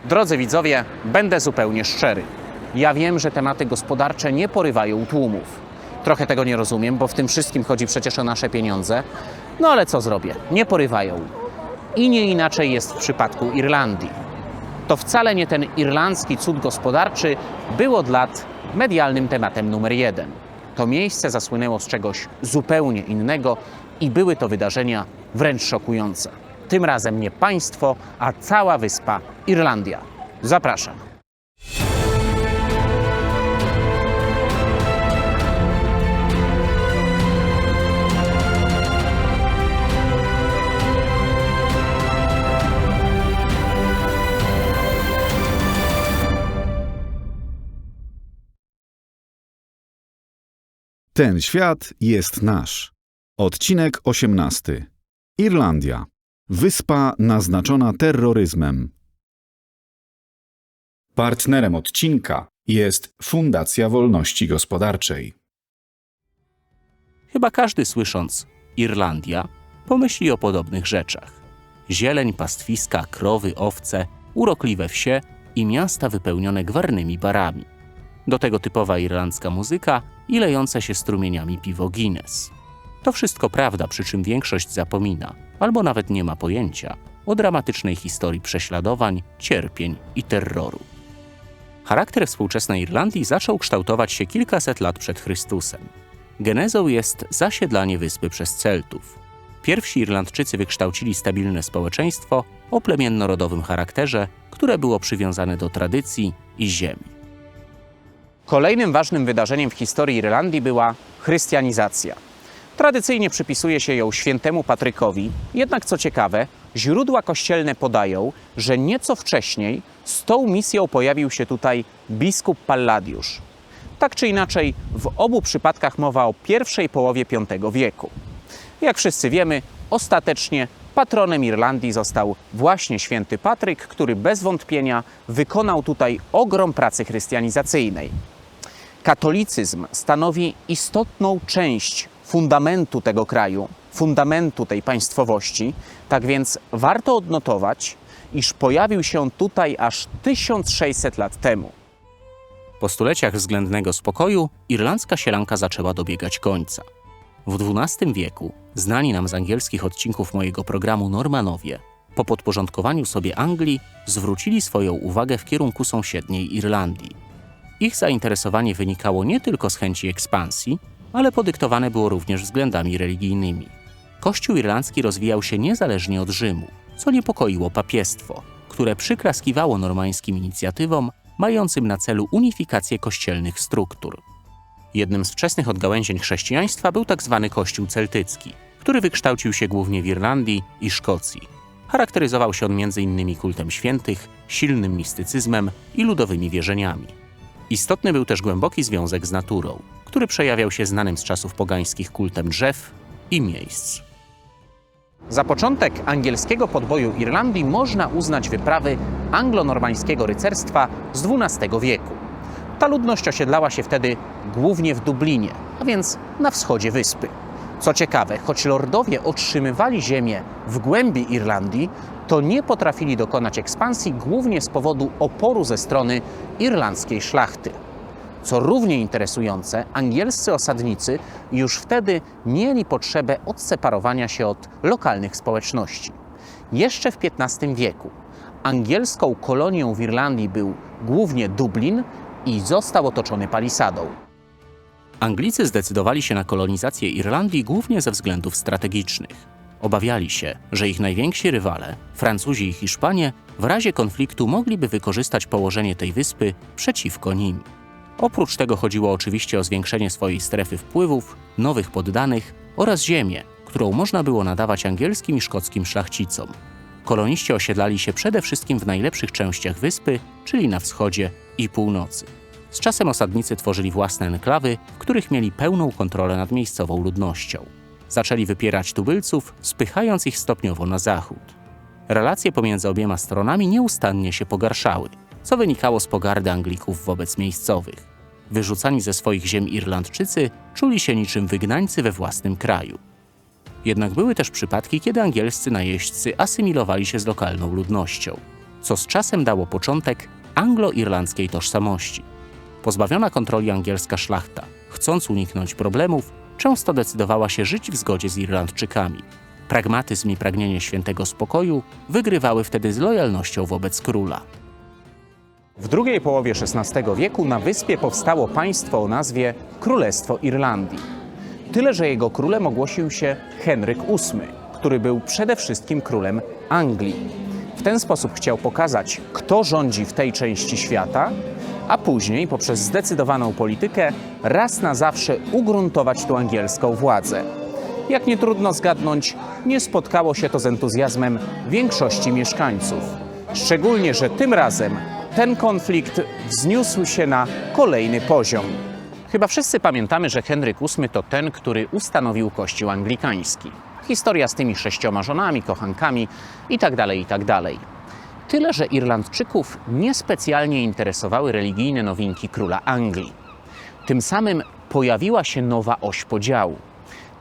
Drodzy widzowie, będę zupełnie szczery. Ja wiem, że tematy gospodarcze nie porywają tłumów. Trochę tego nie rozumiem, bo w tym wszystkim chodzi przecież o nasze pieniądze. No ale co zrobię? Nie porywają. I nie inaczej jest w przypadku Irlandii. To wcale nie ten irlandzki cud gospodarczy był od lat medialnym tematem numer 1. To miejsce zasłynęło z czegoś zupełnie innego i były to wydarzenia wręcz szokujące. Tym razem nie państwo, a cała wyspa Irlandia. Zapraszam. Ten świat jest nasz. Odcinek 18. Irlandia. Wyspa naznaczona terroryzmem. Partnerem odcinka jest Fundacja Wolności Gospodarczej. Chyba każdy słysząc Irlandia pomyśli o podobnych rzeczach. Zieleń, pastwiska, krowy, owce, urokliwe wsie i miasta wypełnione gwarnymi barami. Do tego typowa irlandzka muzyka i lejące się strumieniami piwo Guinness. To wszystko prawda, przy czym większość zapomina, albo nawet nie ma pojęcia o dramatycznej historii prześladowań, cierpień i terroru. Charakter współczesnej Irlandii zaczął kształtować się kilkaset lat przed Chrystusem. Genezą jest zasiedlanie wyspy przez Celtów. Pierwsi Irlandczycy wykształcili stabilne społeczeństwo o plemienno-rodowym charakterze, które było przywiązane do tradycji i ziemi. Kolejnym ważnym wydarzeniem w historii Irlandii była chrystianizacja. Tradycyjnie przypisuje się ją świętemu Patrykowi, jednak co ciekawe, źródła kościelne podają, że nieco wcześniej z tą misją pojawił się tutaj biskup Palladiusz. Tak czy inaczej, w obu przypadkach mowa o pierwszej połowie V wieku. Jak wszyscy wiemy, ostatecznie patronem Irlandii został właśnie święty Patryk, który bez wątpienia wykonał tutaj ogrom pracy chrystianizacyjnej. Katolicyzm stanowi istotną część fundamentu tego kraju, fundamentu tej państwowości, tak więc warto odnotować, iż pojawił się tutaj aż 1600 lat temu. Po stuleciach względnego spokoju irlandzka sielanka zaczęła dobiegać końca. W XII wieku znani nam z angielskich odcinków mojego programu Normanowie po podporządkowaniu sobie Anglii zwrócili swoją uwagę w kierunku sąsiedniej Irlandii. Ich zainteresowanie wynikało nie tylko z chęci ekspansji, ale podyktowane było również względami religijnymi. Kościół irlandzki rozwijał się niezależnie od Rzymu, co niepokoiło papiestwo, które przyklaskiwało normańskim inicjatywom mającym na celu unifikację kościelnych struktur. Jednym z wczesnych odgałęzień chrześcijaństwa był tzw. Kościół celtycki, który wykształcił się głównie w Irlandii i Szkocji. Charakteryzował się on m.in. kultem świętych, silnym mistycyzmem i ludowymi wierzeniami. Istotny był też głęboki związek z naturą, który przejawiał się znanym z czasów pogańskich kultem drzew i miejsc. Za początek angielskiego podboju Irlandii można uznać wyprawy anglo-normańskiego rycerstwa z XII wieku. Ta ludność osiedlała się wtedy głównie w Dublinie, a więc na wschodzie wyspy. Co ciekawe, choć lordowie otrzymywali ziemię w głębi Irlandii, to nie potrafili dokonać ekspansji głównie z powodu oporu ze strony irlandzkiej szlachty. Co równie interesujące, angielscy osadnicy już wtedy mieli potrzebę odseparowania się od lokalnych społeczności. Jeszcze w XV wieku angielską kolonią w Irlandii był głównie Dublin i został otoczony palisadą. Anglicy zdecydowali się na kolonizację Irlandii głównie ze względów strategicznych. Obawiali się, że ich najwięksi rywale, Francuzi i Hiszpanie, w razie konfliktu mogliby wykorzystać położenie tej wyspy przeciwko nim. Oprócz tego chodziło oczywiście o zwiększenie swojej strefy wpływów, nowych poddanych oraz ziemię, którą można było nadawać angielskim i szkockim szlachcicom. Koloniści osiedlali się przede wszystkim w najlepszych częściach wyspy, czyli na wschodzie i północy. Z czasem osadnicy tworzyli własne enklawy, w których mieli pełną kontrolę nad miejscową ludnością. Zaczęli wypierać tubylców, spychając ich stopniowo na zachód. Relacje pomiędzy obiema stronami nieustannie się pogarszały, co wynikało z pogardy Anglików wobec miejscowych. Wyrzucani ze swoich ziem Irlandczycy czuli się niczym wygnańcy we własnym kraju. Jednak były też przypadki, kiedy angielscy najeźdźcy asymilowali się z lokalną ludnością. co z czasem dało początek anglo-irlandzkiej tożsamości. Pozbawiona kontroli angielska szlachta, chcąc uniknąć problemów, często decydowała się żyć w zgodzie z Irlandczykami. Pragmatyzm i pragnienie świętego spokoju wygrywały wtedy z lojalnością wobec króla. W drugiej połowie XVI wieku na wyspie powstało państwo o nazwie Królestwo Irlandii. Tyle, że jego królem ogłosił się Henryk VIII, który był przede wszystkim królem Anglii. W ten sposób chciał pokazać, kto rządzi w tej części świata, a później poprzez zdecydowaną politykę raz na zawsze ugruntować tu angielską władzę. Jak nie trudno zgadnąć, nie spotkało się to z entuzjazmem większości mieszkańców. Szczególnie, że tym razem ten konflikt wzniósł się na kolejny poziom. Chyba wszyscy pamiętamy, że Henryk VIII to ten, który ustanowił Kościół anglikański. Historia z tymi 6 żonami, kochankami itd., itd. Tyle, że Irlandczyków niespecjalnie interesowały religijne nowinki króla Anglii. Tym samym pojawiła się nowa oś podziału.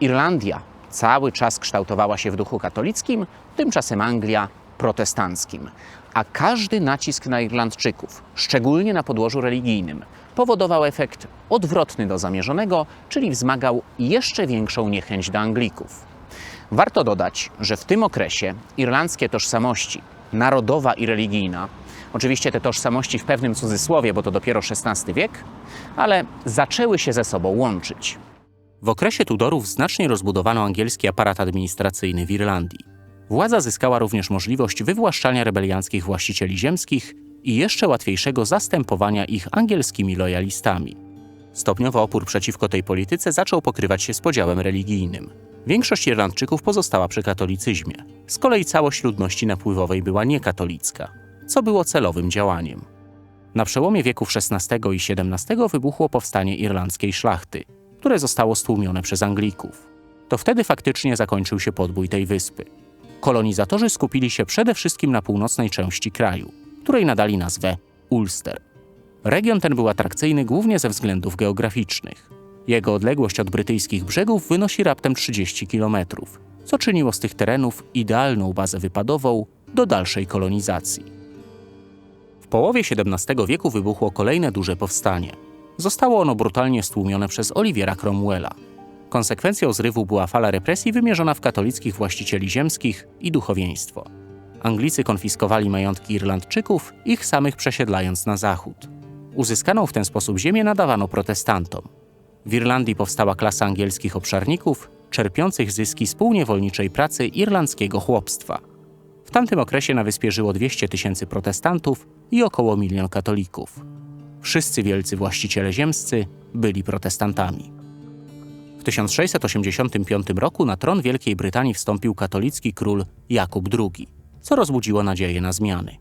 Irlandia cały czas kształtowała się w duchu katolickim, tymczasem Anglia protestanckim. A każdy nacisk na Irlandczyków, szczególnie na podłożu religijnym, powodował efekt odwrotny do zamierzonego, czyli wzmagał jeszcze większą niechęć do Anglików. Warto dodać, że w tym okresie irlandzkie tożsamości, narodowa i religijna, oczywiście te tożsamości w pewnym cudzysłowie, bo to dopiero XVI wiek, ale zaczęły się ze sobą łączyć. W okresie Tudorów znacznie rozbudowano angielski aparat administracyjny w Irlandii. Władza zyskała również możliwość wywłaszczania rebelianckich właścicieli ziemskich i jeszcze łatwiejszego zastępowania ich angielskimi lojalistami. Stopniowo opór przeciwko tej polityce zaczął pokrywać się z podziałem religijnym. Większość Irlandczyków pozostała przy katolicyzmie. Z kolei całość ludności napływowej była niekatolicka, co było celowym działaniem. Na przełomie wieków XVI i XVII wybuchło powstanie irlandzkiej szlachty, które zostało stłumione przez Anglików. To wtedy faktycznie zakończył się podbój tej wyspy. Kolonizatorzy skupili się przede wszystkim na północnej części kraju, której nadali nazwę Ulster. Region ten był atrakcyjny głównie ze względów geograficznych. Jego odległość od brytyjskich brzegów wynosi raptem 30 km, co czyniło z tych terenów idealną bazę wypadową do dalszej kolonizacji. W połowie XVII wieku wybuchło kolejne duże powstanie. Zostało ono brutalnie stłumione przez Oliwiera Cromwella. Konsekwencją zrywu była fala represji wymierzona w katolickich właścicieli ziemskich i duchowieństwo. Anglicy konfiskowali majątki Irlandczyków, ich samych przesiedlając na zachód. Uzyskaną w ten sposób ziemię nadawano protestantom. W Irlandii powstała klasa angielskich obszarników, czerpiących zyski z półniewolniczej pracy irlandzkiego chłopstwa. W tamtym okresie na wyspie żyło 200 000 protestantów i około 1 000 000 katolików. Wszyscy wielcy właściciele ziemscy byli protestantami. W 1685 roku na tron Wielkiej Brytanii wstąpił katolicki król Jakub II, co rozbudziło nadzieję na zmiany.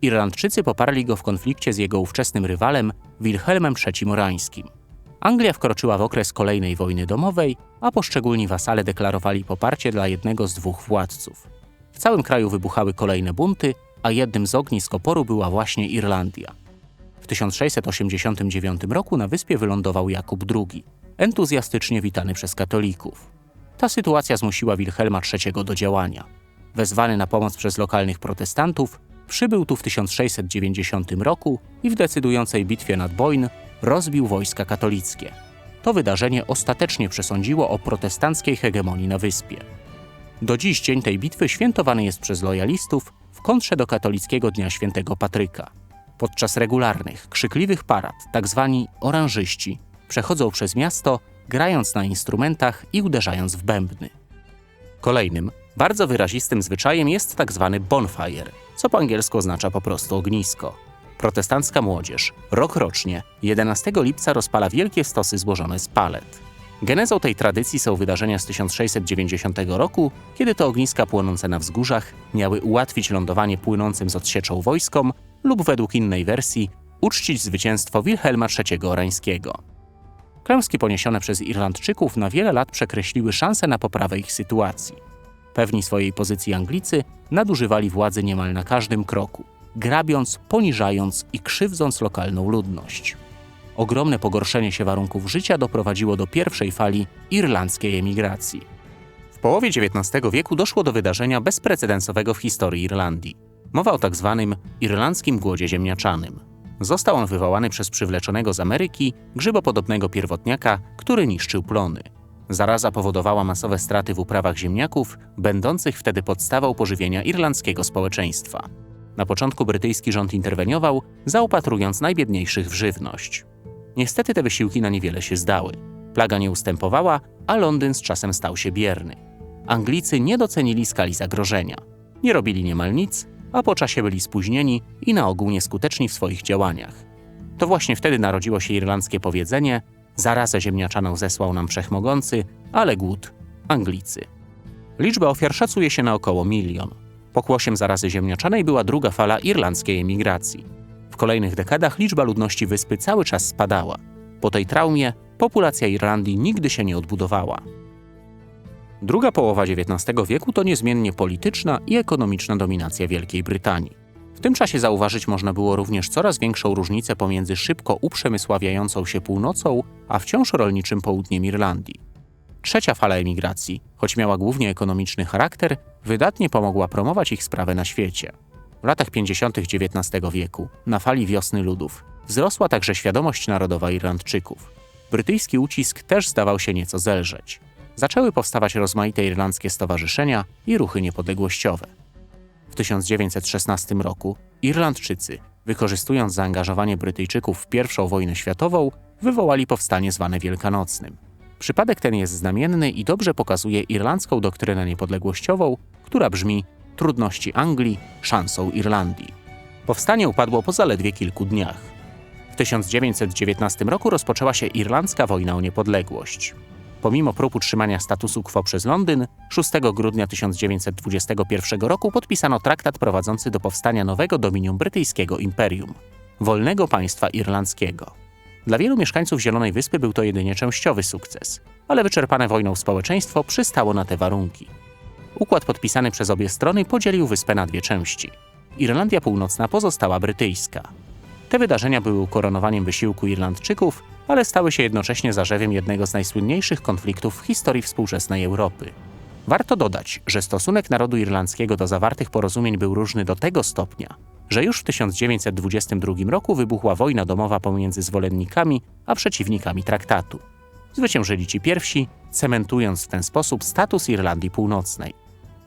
Irlandczycy poparli go w konflikcie z jego ówczesnym rywalem Wilhelmem III Morańskim. Anglia wkroczyła w okres kolejnej wojny domowej, a poszczególni wasale deklarowali poparcie dla jednego z 2 władców. W całym kraju wybuchały kolejne bunty, a jednym z ognisk oporu była właśnie Irlandia. W 1689 roku na wyspie wylądował Jakub II, entuzjastycznie witany przez katolików. Ta sytuacja zmusiła Wilhelma III do działania. Wezwany na pomoc przez lokalnych protestantów, przybył tu w 1690 roku i w decydującej bitwie nad Boyne rozbił wojska katolickie. To wydarzenie ostatecznie przesądziło o protestanckiej hegemonii na wyspie. Do dziś dzień tej bitwy świętowany jest przez lojalistów w kontrze do katolickiego Dnia Świętego Patryka. Podczas regularnych, krzykliwych parad tzw. oranżyści przechodzą przez miasto, grając na instrumentach i uderzając w bębny. Kolejnym, bardzo wyrazistym zwyczajem jest tzw. bonfire, co po angielsku oznacza po prostu ognisko. Protestancka młodzież rokrocznie 11 lipca rozpala wielkie stosy złożone z palet. Genezą tej tradycji są wydarzenia z 1690 roku, kiedy to ogniska płonące na wzgórzach miały ułatwić lądowanie płynącym z odsieczą wojskom lub według innej wersji uczcić zwycięstwo Wilhelma III Orańskiego. Klęski poniesione przez Irlandczyków na wiele lat przekreśliły szanse na poprawę ich sytuacji. Pewni swojej pozycji Anglicy nadużywali władzy niemal na każdym kroku, grabiąc, poniżając i krzywdząc lokalną ludność. Ogromne pogorszenie się warunków życia doprowadziło do pierwszej fali irlandzkiej emigracji. W połowie XIX wieku doszło do wydarzenia bezprecedensowego w historii Irlandii. Mowa o tak zwanym irlandzkim głodzie ziemniaczanym. Został on wywołany przez przywleczonego z Ameryki grzybopodobnego pierwotniaka, który niszczył plony. Zaraza powodowała masowe straty w uprawach ziemniaków, będących wtedy podstawą pożywienia irlandzkiego społeczeństwa. Na początku brytyjski rząd interweniował, zaopatrując najbiedniejszych w żywność. Niestety te wysiłki na niewiele się zdały. Plaga nie ustępowała, a Londyn z czasem stał się bierny. Anglicy nie docenili skali zagrożenia. Nie robili niemal nic, a po czasie byli spóźnieni i na ogół nieskuteczni w swoich działaniach. To właśnie wtedy narodziło się irlandzkie powiedzenie: zarazę ziemniaczaną zesłał nam wszechmogący, ale głód Anglicy. Liczba ofiar szacuje się na około 1 000 000. Pokłosiem zarazy ziemniaczanej była druga fala irlandzkiej emigracji. W kolejnych dekadach liczba ludności wyspy cały czas spadała. Po tej traumie populacja Irlandii nigdy się nie odbudowała. Druga połowa XIX wieku to niezmiennie polityczna i ekonomiczna dominacja Wielkiej Brytanii. W tym czasie zauważyć można było również coraz większą różnicę pomiędzy szybko uprzemysławiającą się północą, a wciąż rolniczym południem Irlandii. Trzecia fala emigracji, choć miała głównie ekonomiczny charakter, wydatnie pomogła promować ich sprawę na świecie. W latach 50. XIX wieku, na fali wiosny ludów, wzrosła także świadomość narodowa Irlandczyków. Brytyjski ucisk też zdawał się nieco zelżeć. Zaczęły powstawać rozmaite irlandzkie stowarzyszenia i ruchy niepodległościowe. W 1916 roku Irlandczycy, wykorzystując zaangażowanie Brytyjczyków w I wojnę światową, wywołali powstanie zwane Wielkanocnym. Przypadek ten jest znamienny i dobrze pokazuje irlandzką doktrynę niepodległościową, która brzmi: trudności Anglii szansą Irlandii. Powstanie upadło po zaledwie kilku dniach. W 1919 roku rozpoczęła się Irlandzka wojna o niepodległość. Pomimo prób utrzymania statusu quo przez Londyn, 6 grudnia 1921 roku podpisano traktat prowadzący do powstania nowego dominium brytyjskiego imperium – wolnego państwa irlandzkiego. Dla wielu mieszkańców Zielonej Wyspy był to jedynie częściowy sukces, ale wyczerpane wojną społeczeństwo przystało na te warunki. Układ podpisany przez obie strony podzielił wyspę na dwie części. Irlandia Północna pozostała brytyjska. Te wydarzenia były ukoronowaniem wysiłku Irlandczyków, ale stały się jednocześnie zarzewiem jednego z najsłynniejszych konfliktów w historii współczesnej Europy. Warto dodać, że stosunek narodu irlandzkiego do zawartych porozumień był różny do tego stopnia, że już w 1922 roku wybuchła wojna domowa pomiędzy zwolennikami a przeciwnikami traktatu. Zwyciężyli ci pierwsi, cementując w ten sposób status Irlandii Północnej.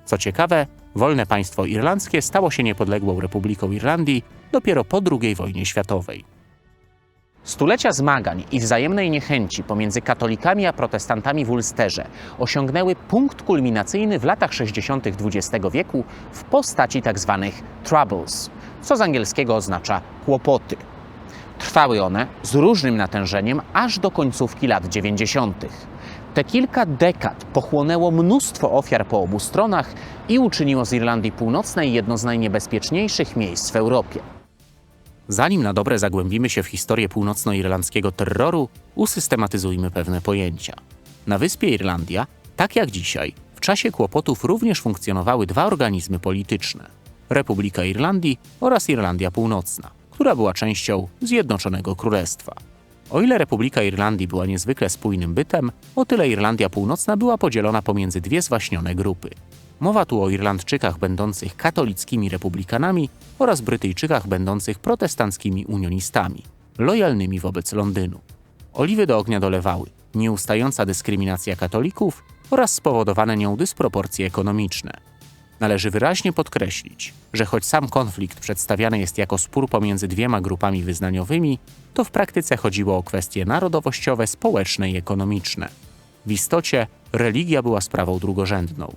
Co ciekawe, wolne państwo irlandzkie stało się niepodległą Republiką Irlandii dopiero po II wojnie światowej. Stulecia zmagań i wzajemnej niechęci pomiędzy katolikami a protestantami w Ulsterze osiągnęły punkt kulminacyjny w latach 60. XX wieku w postaci tzw. Troubles, co z angielskiego oznacza kłopoty. Trwały one z różnym natężeniem aż do końcówki lat 90. Te kilka dekad pochłonęło mnóstwo ofiar po obu stronach i uczyniło z Irlandii Północnej jedno z najniebezpieczniejszych miejsc w Europie. Zanim na dobre zagłębimy się w historię północnoirlandzkiego terroru, usystematyzujmy pewne pojęcia. Na wyspie Irlandia, tak jak dzisiaj, w czasie kłopotów również funkcjonowały dwa organizmy polityczne: Republika Irlandii oraz Irlandia Północna, która była częścią Zjednoczonego Królestwa. O ile Republika Irlandii była niezwykle spójnym bytem, o tyle Irlandia Północna była podzielona pomiędzy dwie zwaśnione grupy. Mowa tu o Irlandczykach będących katolickimi republikanami oraz Brytyjczykach będących protestanckimi unionistami, lojalnymi wobec Londynu. Oliwy do ognia dolewały nieustająca dyskryminacja katolików oraz spowodowane nią dysproporcje ekonomiczne. Należy wyraźnie podkreślić, że choć sam konflikt przedstawiany jest jako spór pomiędzy dwiema grupami wyznaniowymi, to w praktyce chodziło o kwestie narodowościowe, społeczne i ekonomiczne. W istocie religia była sprawą drugorzędną.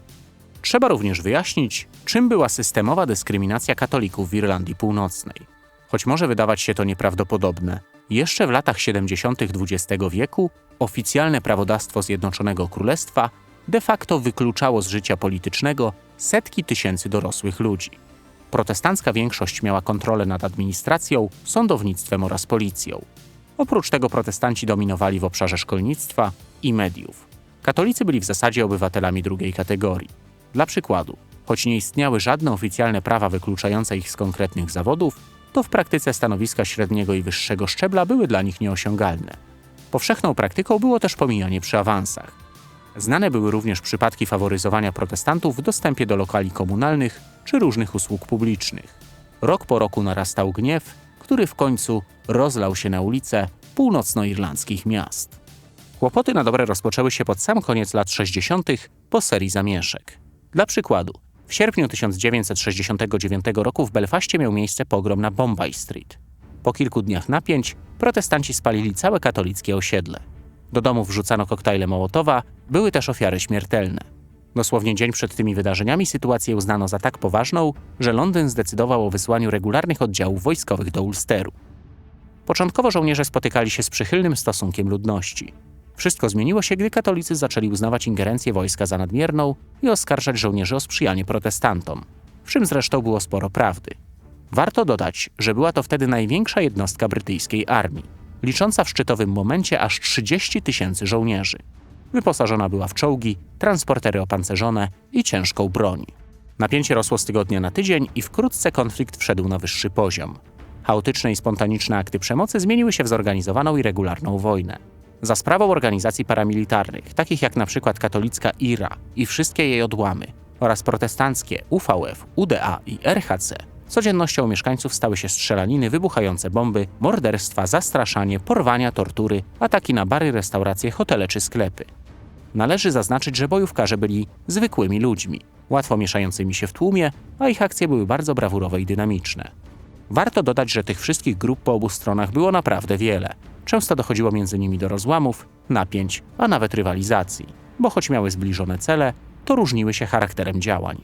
Trzeba również wyjaśnić, czym była systemowa dyskryminacja katolików w Irlandii Północnej. Choć może wydawać się to nieprawdopodobne, jeszcze w latach 70. XX wieku oficjalne prawodawstwo Zjednoczonego Królestwa de facto wykluczało z życia politycznego setki tysięcy dorosłych ludzi. Protestancka większość miała kontrolę nad administracją, sądownictwem oraz policją. Oprócz tego protestanci dominowali w obszarze szkolnictwa i mediów. Katolicy byli w zasadzie obywatelami drugiej kategorii. Dla przykładu, choć nie istniały żadne oficjalne prawa wykluczające ich z konkretnych zawodów, to w praktyce stanowiska średniego i wyższego szczebla były dla nich nieosiągalne. Powszechną praktyką było też pomijanie przy awansach. Znane były również przypadki faworyzowania protestantów w dostępie do lokali komunalnych czy różnych usług publicznych. rok po roku narastał gniew, który w końcu rozlał się na ulice północnoirlandzkich miast. Kłopoty na dobre rozpoczęły się pod sam koniec lat 60. po serii zamieszek. Dla przykładu, w sierpniu 1969 roku w Belfaście miał miejsce pogrom na Bombay Street. Po kilku dniach napięć protestanci spalili całe katolickie osiedle. Do domów wrzucano koktajle Mołotowa, były też ofiary śmiertelne. Dosłownie dzień przed tymi wydarzeniami sytuację uznano za tak poważną, że Londyn zdecydował o wysłaniu regularnych oddziałów wojskowych do Ulsteru. Początkowo żołnierze spotykali się z przychylnym stosunkiem ludności. Wszystko zmieniło się, gdy katolicy zaczęli uznawać ingerencję wojska za nadmierną i oskarżać żołnierzy o sprzyjanie protestantom, w czym zresztą było sporo prawdy. Warto dodać, że była to wtedy największa jednostka brytyjskiej armii, licząca w szczytowym momencie aż 30 000 żołnierzy. Wyposażona była w czołgi, transportery opancerzone i ciężką broń. Napięcie rosło z tygodnia na tydzień i wkrótce konflikt wszedł na wyższy poziom. Chaotyczne i spontaniczne akty przemocy zmieniły się w zorganizowaną i regularną wojnę. Za sprawą organizacji paramilitarnych, takich jak np. katolicka IRA i wszystkie jej odłamy oraz protestanckie UVF, UDA i RHC, codziennością mieszkańców stały się strzelaniny, wybuchające bomby, morderstwa, zastraszanie, porwania, tortury, ataki na bary, restauracje, hotele czy sklepy. Należy zaznaczyć, że bojówkarze byli zwykłymi ludźmi, łatwo mieszającymi się w tłumie, a ich akcje były bardzo brawurowe i dynamiczne. Warto dodać, że tych wszystkich grup po obu stronach było naprawdę wiele. Często dochodziło między nimi do rozłamów, napięć, a nawet rywalizacji, bo choć miały zbliżone cele, to różniły się charakterem działań.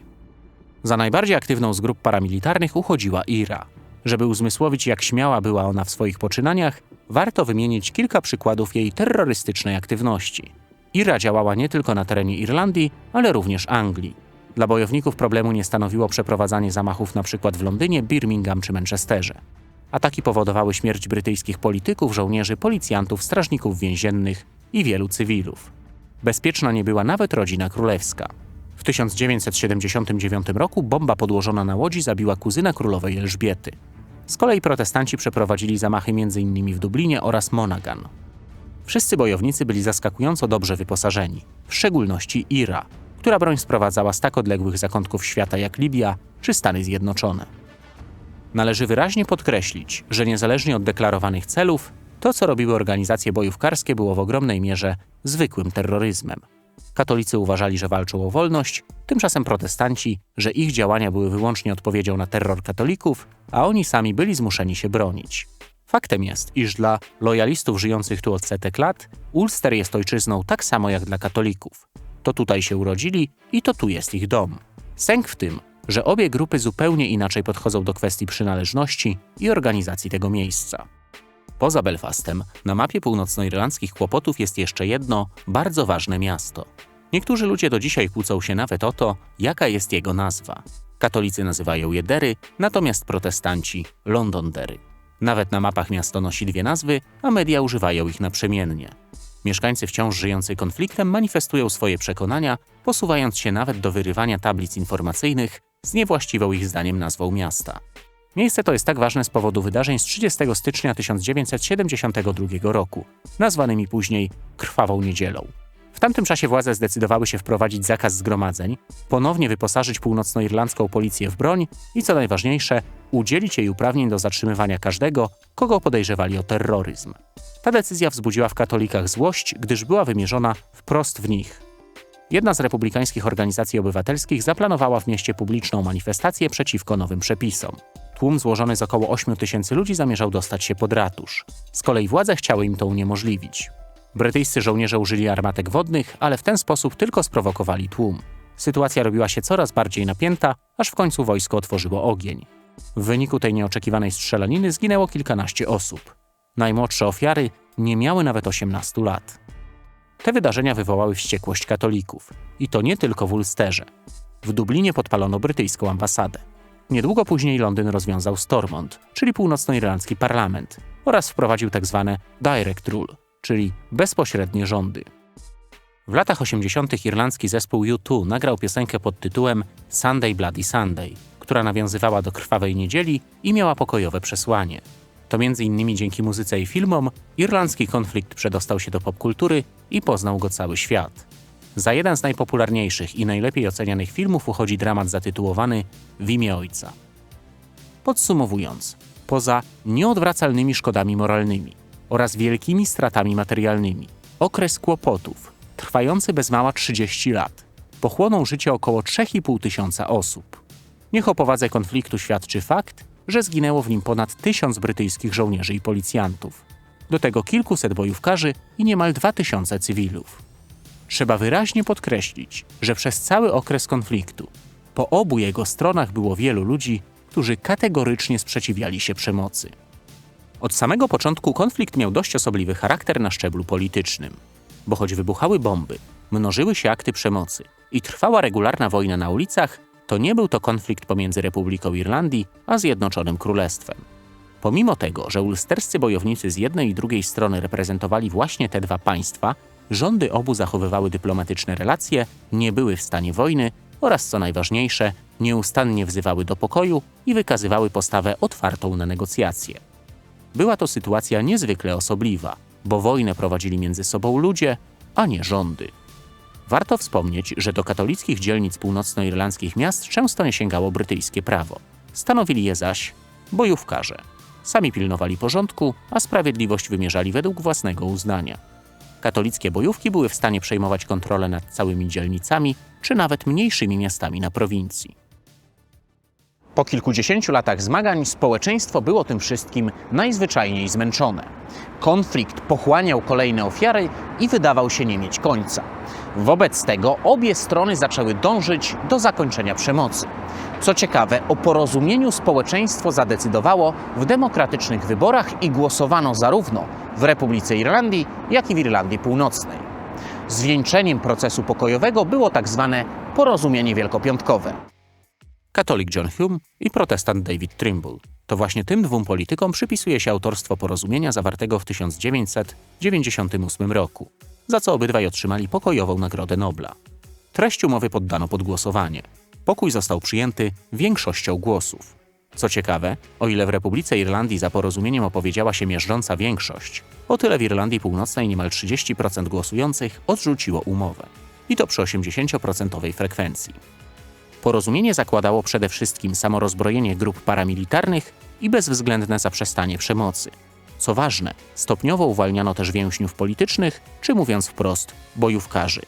Za najbardziej aktywną z grup paramilitarnych uchodziła IRA. Żeby uzmysłowić, jak śmiała była ona w swoich poczynaniach, warto wymienić kilka przykładów jej terrorystycznej aktywności. IRA działała nie tylko na terenie Irlandii, ale również Anglii. Dla bojowników problemu nie stanowiło przeprowadzanie zamachów np. w Londynie, Birmingham czy Manchesterze. Ataki powodowały śmierć brytyjskich polityków, żołnierzy, policjantów, strażników więziennych i wielu cywilów. Bezpieczna nie była nawet rodzina królewska. W 1979 roku bomba podłożona na łodzi zabiła kuzyna królowej Elżbiety. Z kolei protestanci przeprowadzili zamachy m.in. w Dublinie oraz Monaghan. Wszyscy bojownicy byli zaskakująco dobrze wyposażeni, w szczególności IRA, która broń sprowadzała z tak odległych zakątków świata jak Libia czy Stany Zjednoczone. Należy wyraźnie podkreślić, że niezależnie od deklarowanych celów, to co robiły organizacje bojówkarskie było w ogromnej mierze zwykłym terroryzmem. Katolicy uważali, że walczą o wolność, tymczasem protestanci, że ich działania były wyłącznie odpowiedzią na terror katolików, a oni sami byli zmuszeni się bronić. Faktem jest, iż dla lojalistów żyjących tu od setek lat, Ulster jest ojczyzną tak samo jak dla katolików. To tutaj się urodzili i to tu jest ich dom. Sęk w tym, że obie grupy zupełnie inaczej podchodzą do kwestii przynależności i organizacji tego miejsca. Poza Belfastem, na mapie północnoirlandzkich kłopotów jest jeszcze jedno bardzo ważne miasto. Niektórzy ludzie do dzisiaj kłócą się nawet o to, jaka jest jego nazwa. Katolicy nazywają je Derry, natomiast protestanci Londonderry. Nawet na mapach miasto nosi dwie nazwy, a media używają ich naprzemiennie. Mieszkańcy wciąż żyjący konfliktem manifestują swoje przekonania, posuwając się nawet do wyrywania tablic informacyjnych z niewłaściwą ich zdaniem nazwą miasta. Miejsce to jest tak ważne z powodu wydarzeń z 30 stycznia 1972 roku, nazwanymi później Krwawą Niedzielą. W tamtym czasie władze zdecydowały się wprowadzić zakaz zgromadzeń, ponownie wyposażyć północnoirlandzką policję w broń i, co najważniejsze, udzielić jej uprawnień do zatrzymywania każdego, kogo podejrzewali o terroryzm. Ta decyzja wzbudziła w katolikach złość, gdyż była wymierzona wprost w nich. Jedna z republikańskich organizacji obywatelskich zaplanowała w mieście publiczną manifestację przeciwko nowym przepisom. Tłum złożony z około 8 000 ludzi zamierzał dostać się pod ratusz. Z kolei władze chciały im to uniemożliwić. Brytyjscy żołnierze użyli armatek wodnych, ale w ten sposób tylko sprowokowali tłum. Sytuacja robiła się coraz bardziej napięta, aż w końcu wojsko otworzyło ogień. W wyniku tej nieoczekiwanej strzelaniny zginęło kilkanaście osób. Najmłodsze ofiary nie miały nawet 18 lat. Te wydarzenia wywołały wściekłość katolików. I to nie tylko w Ulsterze. W Dublinie podpalono brytyjską ambasadę. Niedługo później Londyn rozwiązał Stormont, czyli północnoirlandzki parlament, oraz wprowadził tzw. direct rule, czyli bezpośrednie rządy. W latach 80. irlandzki zespół U2 nagrał piosenkę pod tytułem Sunday Bloody Sunday, która nawiązywała do Krwawej Niedzieli i miała pokojowe przesłanie. To m.in. dzięki muzyce i filmom irlandzki konflikt przedostał się do popkultury i poznał go cały świat. Za jeden z najpopularniejszych i najlepiej ocenianych filmów uchodzi dramat zatytułowany W imię Ojca. Podsumowując, poza nieodwracalnymi szkodami moralnymi oraz wielkimi stratami materialnymi, okres kłopotów, trwający bez mała 30 lat, pochłonął życie około 3,5 tysiąca osób. Niech o powadze konfliktu świadczy fakt, że zginęło w nim ponad 1000 brytyjskich żołnierzy i policjantów. Do tego kilkuset bojówkarzy i niemal 2000 cywilów. Trzeba wyraźnie podkreślić, że przez cały okres konfliktu po obu jego stronach było wielu ludzi, którzy kategorycznie sprzeciwiali się przemocy. Od samego początku konflikt miał dość osobliwy charakter na szczeblu politycznym, bo choć wybuchały bomby, mnożyły się akty przemocy i trwała regularna wojna na ulicach, to nie był to konflikt pomiędzy Republiką Irlandii a Zjednoczonym Królestwem. Pomimo tego, że ulsterscy bojownicy z jednej i drugiej strony reprezentowali właśnie te dwa państwa, rządy obu zachowywały dyplomatyczne relacje, nie były w stanie wojny oraz, co najważniejsze, nieustannie wzywały do pokoju i wykazywały postawę otwartą na negocjacje. Była to sytuacja niezwykle osobliwa, bo wojnę prowadzili między sobą ludzie, a nie rządy. Warto wspomnieć, że do katolickich dzielnic północnoirlandzkich miast często nie sięgało brytyjskie prawo. Stanowili je zaś bojówkarze. Sami pilnowali porządku, a sprawiedliwość wymierzali według własnego uznania. Katolickie bojówki były w stanie przejmować kontrolę nad całymi dzielnicami, czy nawet mniejszymi miastami na prowincji. Po kilkudziesięciu latach zmagań społeczeństwo było tym wszystkim najzwyczajniej zmęczone. Konflikt pochłaniał kolejne ofiary i wydawał się nie mieć końca. Wobec tego obie strony zaczęły dążyć do zakończenia przemocy. Co ciekawe, o porozumieniu społeczeństwo zadecydowało w demokratycznych wyborach i głosowano zarówno w Republice Irlandii, jak i w Irlandii Północnej. Zwieńczeniem procesu pokojowego było tak zwane porozumienie wielkopiątkowe. Katolik John Hume i protestant David Trimble. To właśnie tym dwóm politykom przypisuje się autorstwo porozumienia zawartego w 1998 roku, za co obydwaj otrzymali pokojową Nagrodę Nobla. Treść umowy poddano pod głosowanie. Pokój został przyjęty większością głosów. Co ciekawe, o ile w Republice Irlandii za porozumieniem opowiedziała się miażdżąca większość, o tyle w Irlandii Północnej niemal 30% głosujących odrzuciło umowę. I to przy 80% frekwencji. Porozumienie zakładało przede wszystkim samorozbrojenie grup paramilitarnych i bezwzględne zaprzestanie przemocy. Co ważne, stopniowo uwalniano też więźniów politycznych, czy mówiąc wprost, bojówkarzy.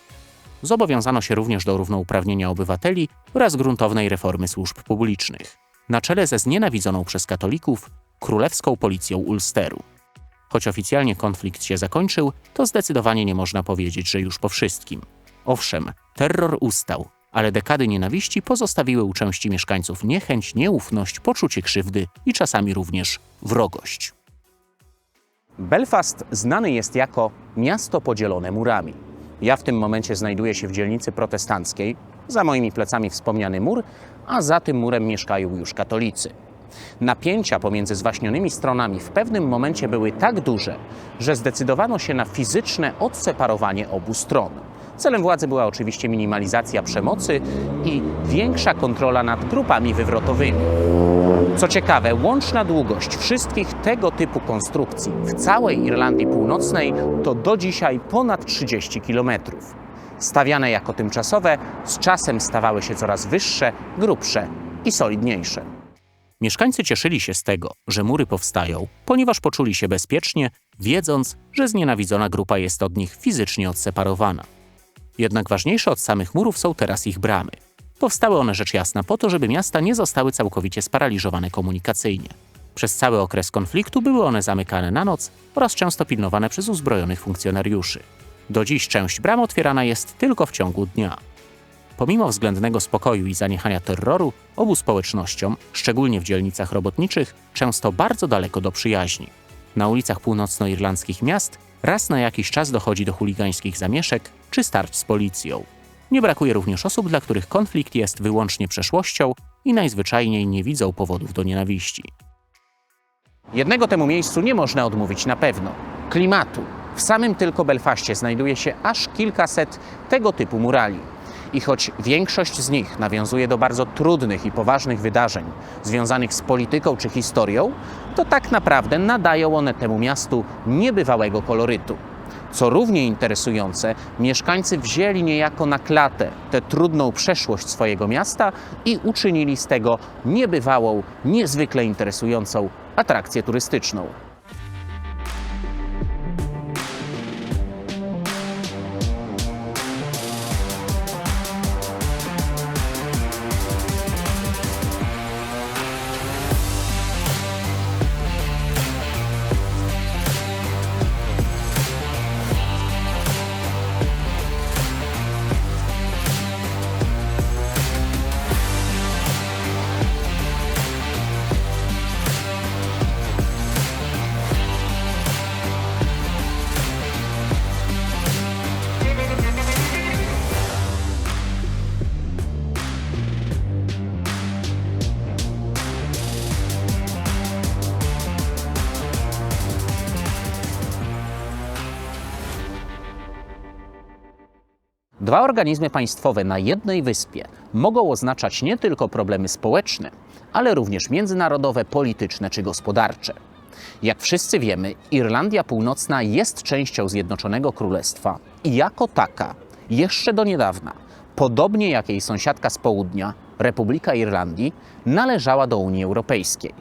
Zobowiązano się również do równouprawnienia obywateli oraz gruntownej reformy służb publicznych, na czele ze znienawidzoną przez katolików królewską policją Ulsteru. Choć oficjalnie konflikt się zakończył, to zdecydowanie nie można powiedzieć, że już po wszystkim. Owszem, terror ustał, ale dekady nienawiści pozostawiły u części mieszkańców niechęć, nieufność, poczucie krzywdy i czasami również wrogość. Belfast znany jest jako miasto podzielone murami. Ja w tym momencie znajduję się w dzielnicy protestanckiej, za moimi plecami wspomniany mur, a za tym murem mieszkają już katolicy. Napięcia pomiędzy zwaśnionymi stronami w pewnym momencie były tak duże, że zdecydowano się na fizyczne odseparowanie obu stron. Celem władzy była oczywiście minimalizacja przemocy i większa kontrola nad grupami wywrotowymi. Co ciekawe, łączna długość wszystkich tego typu konstrukcji w całej Irlandii Północnej to do dzisiaj ponad 30 km. Stawiane jako tymczasowe, z czasem stawały się coraz wyższe, grubsze i solidniejsze. Mieszkańcy cieszyli się z tego, że mury powstają, ponieważ poczuli się bezpiecznie, wiedząc, że znienawidzona grupa jest od nich fizycznie odseparowana. Jednak ważniejsze od samych murów są teraz ich bramy. Powstały one rzecz jasna po to, żeby miasta nie zostały całkowicie sparaliżowane komunikacyjnie. Przez cały okres konfliktu były one zamykane na noc oraz często pilnowane przez uzbrojonych funkcjonariuszy. Do dziś część bram otwierana jest tylko w ciągu dnia. Pomimo względnego spokoju i zaniechania terroru, obu społecznościom, szczególnie w dzielnicach robotniczych, często bardzo daleko do przyjaźni. Na ulicach północnoirlandzkich miast raz na jakiś czas dochodzi do chuligańskich zamieszek czy starć z policją. Nie brakuje również osób, dla których konflikt jest wyłącznie przeszłością i najzwyczajniej nie widzą powodów do nienawiści. Jednego temu miejscu nie można odmówić na pewno – klimatu. W samym tylko Belfaście znajduje się aż kilkaset tego typu murali. I choć większość z nich nawiązuje do bardzo trudnych i poważnych wydarzeń związanych z polityką czy historią, to tak naprawdę nadają one temu miastu niebywałego kolorytu. Co równie interesujące, mieszkańcy wzięli niejako na klatę tę trudną przeszłość swojego miasta i uczynili z tego niebywałą, niezwykle interesującą atrakcję turystyczną. Dwa organizmy państwowe na jednej wyspie mogą oznaczać nie tylko problemy społeczne, ale również międzynarodowe, polityczne czy gospodarcze. Jak wszyscy wiemy, Irlandia Północna jest częścią Zjednoczonego Królestwa i jako taka, jeszcze do niedawna, podobnie jak jej sąsiadka z południa, Republika Irlandii, należała do Unii Europejskiej.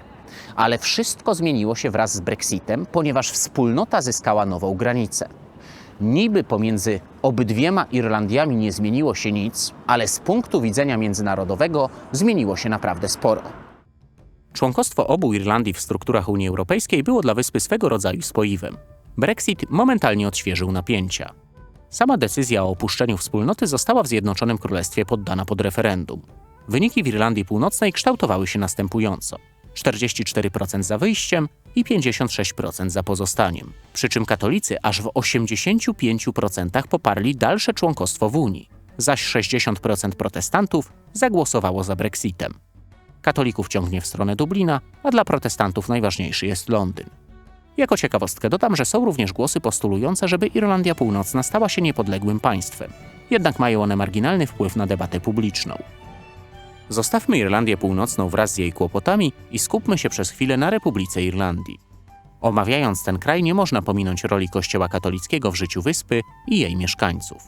Ale wszystko zmieniło się wraz z Brexitem, ponieważ wspólnota zyskała nową granicę. Niby pomiędzy obydwiema Irlandiami nie zmieniło się nic, ale z punktu widzenia międzynarodowego zmieniło się naprawdę sporo. Członkostwo obu Irlandii w strukturach Unii Europejskiej było dla wyspy swego rodzaju spoiwem. Brexit momentalnie odświeżył napięcia. Sama decyzja o opuszczeniu wspólnoty została w Zjednoczonym Królestwie poddana pod referendum. Wyniki w Irlandii Północnej kształtowały się następująco: 44% za wyjściem i 56% za pozostaniem. Przy czym katolicy aż w 85% poparli dalsze członkostwo w Unii, zaś 60% protestantów zagłosowało za Brexitem. Katolików ciągnie w stronę Dublina, a dla protestantów najważniejszy jest Londyn. Jako ciekawostkę dodam, że są również głosy postulujące, żeby Irlandia Północna stała się niepodległym państwem. Jednak mają one marginalny wpływ na debatę publiczną. Zostawmy Irlandię Północną wraz z jej kłopotami i skupmy się przez chwilę na Republice Irlandii. Omawiając ten kraj, nie można pominąć roli Kościoła katolickiego w życiu wyspy i jej mieszkańców.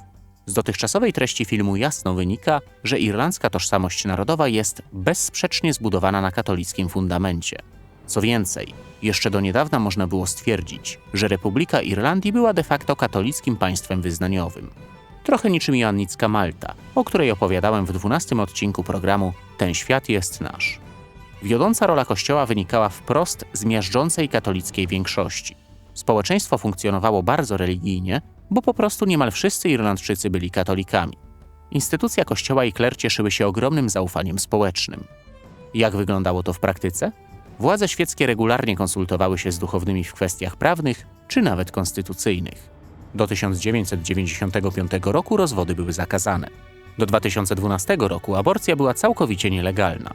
Z dotychczasowej treści filmu jasno wynika, że irlandzka tożsamość narodowa jest bezsprzecznie zbudowana na katolickim fundamencie. Co więcej, jeszcze do niedawna można było stwierdzić, że Republika Irlandii była de facto katolickim państwem wyznaniowym. Trochę niczym joannicka Malta, o której opowiadałem w 12 odcinku programu Ten świat jest nasz. Wiodąca rola Kościoła wynikała wprost z miażdżącej katolickiej większości. Społeczeństwo funkcjonowało bardzo religijnie, bo po prostu niemal wszyscy Irlandczycy byli katolikami. Instytucja Kościoła i kler cieszyły się ogromnym zaufaniem społecznym. Jak wyglądało to w praktyce? Władze świeckie regularnie konsultowały się z duchownymi w kwestiach prawnych czy nawet konstytucyjnych. Do 1995 roku rozwody były zakazane. Do 2012 roku aborcja była całkowicie nielegalna.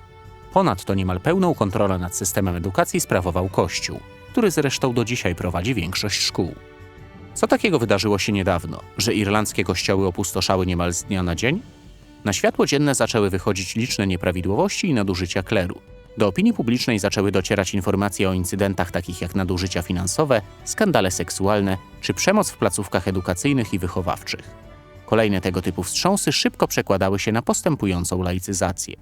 Ponadto niemal pełną kontrolę nad systemem edukacji sprawował Kościół, który zresztą do dzisiaj prowadzi większość szkół. Co takiego wydarzyło się niedawno, że irlandzkie kościoły opustoszały niemal z dnia na dzień? Na światło dzienne zaczęły wychodzić liczne nieprawidłowości i nadużycia kleru. Do opinii publicznej zaczęły docierać informacje o incydentach takich jak nadużycia finansowe, skandale seksualne czy przemoc w placówkach edukacyjnych i wychowawczych. Kolejne tego typu wstrząsy szybko przekładały się na postępującą laicyzację.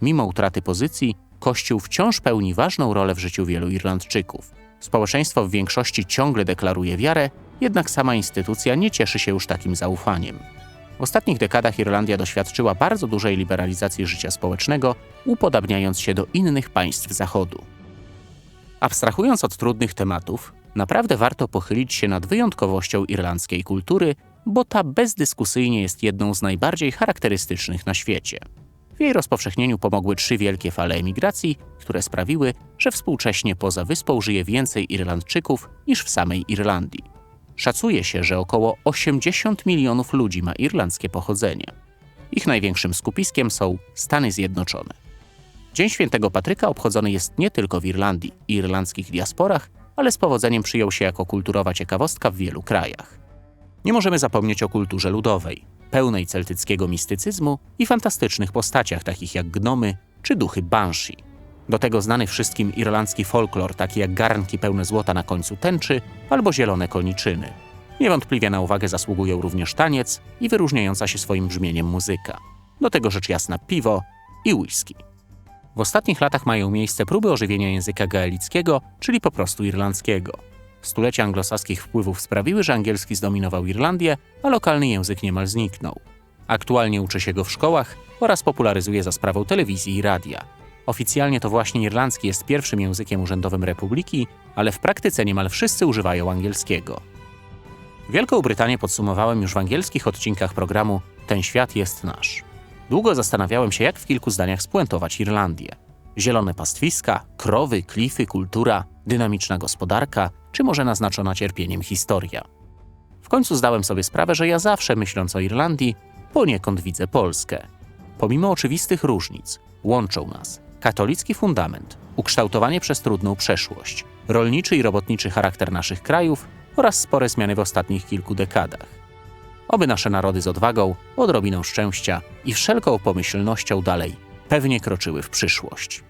Mimo utraty pozycji, Kościół wciąż pełni ważną rolę w życiu wielu Irlandczyków. Społeczeństwo w większości ciągle deklaruje wiarę, jednak sama instytucja nie cieszy się już takim zaufaniem. W ostatnich dekadach Irlandia doświadczyła bardzo dużej liberalizacji życia społecznego, upodabniając się do innych państw Zachodu. Abstrahując od trudnych tematów, naprawdę warto pochylić się nad wyjątkowością irlandzkiej kultury, bo ta bezdyskusyjnie jest jedną z najbardziej charakterystycznych na świecie. W jej rozpowszechnieniu pomogły 3 wielkie fale emigracji, które sprawiły, że współcześnie poza wyspą żyje więcej Irlandczyków niż w samej Irlandii. Szacuje się, że około 80 milionów ludzi ma irlandzkie pochodzenie. Ich największym skupiskiem są Stany Zjednoczone. Dzień Świętego Patryka obchodzony jest nie tylko w Irlandii i irlandzkich diasporach, ale z powodzeniem przyjął się jako kulturowa ciekawostka w wielu krajach. Nie możemy zapomnieć o kulturze ludowej, pełnej celtyckiego mistycyzmu i fantastycznych postaciach takich jak gnomy czy duchy banshee. Do tego znany wszystkim irlandzki folklor, taki jak garnki pełne złota na końcu tęczy albo zielone koniczyny. Niewątpliwie na uwagę zasługują również taniec i wyróżniająca się swoim brzmieniem muzyka. Do tego rzecz jasna piwo i whisky. W ostatnich latach mają miejsce próby ożywienia języka gaelickiego, czyli po prostu irlandzkiego. Stulecia anglosaskich wpływów sprawiły, że angielski zdominował Irlandię, a lokalny język niemal zniknął. Aktualnie uczy się go w szkołach oraz popularyzuje za sprawą telewizji i radia. Oficjalnie to właśnie irlandzki jest pierwszym językiem urzędowym Republiki, ale w praktyce niemal wszyscy używają angielskiego. Wielką Brytanię podsumowałem już w angielskich odcinkach programu Ten świat jest nasz. Długo zastanawiałem się, jak w kilku zdaniach spuentować Irlandię. Zielone pastwiska, krowy, klify, kultura, dynamiczna gospodarka, czy może naznaczona cierpieniem historia. W końcu zdałem sobie sprawę, że ja zawsze, myśląc o Irlandii, poniekąd widzę Polskę. Pomimo oczywistych różnic, łączą nas katolicki fundament, ukształtowanie przez trudną przeszłość, rolniczy i robotniczy charakter naszych krajów oraz spore zmiany w ostatnich kilku dekadach. Oby nasze narody z odwagą, odrobiną szczęścia i wszelką pomyślnością dalej pewnie kroczyły w przyszłość.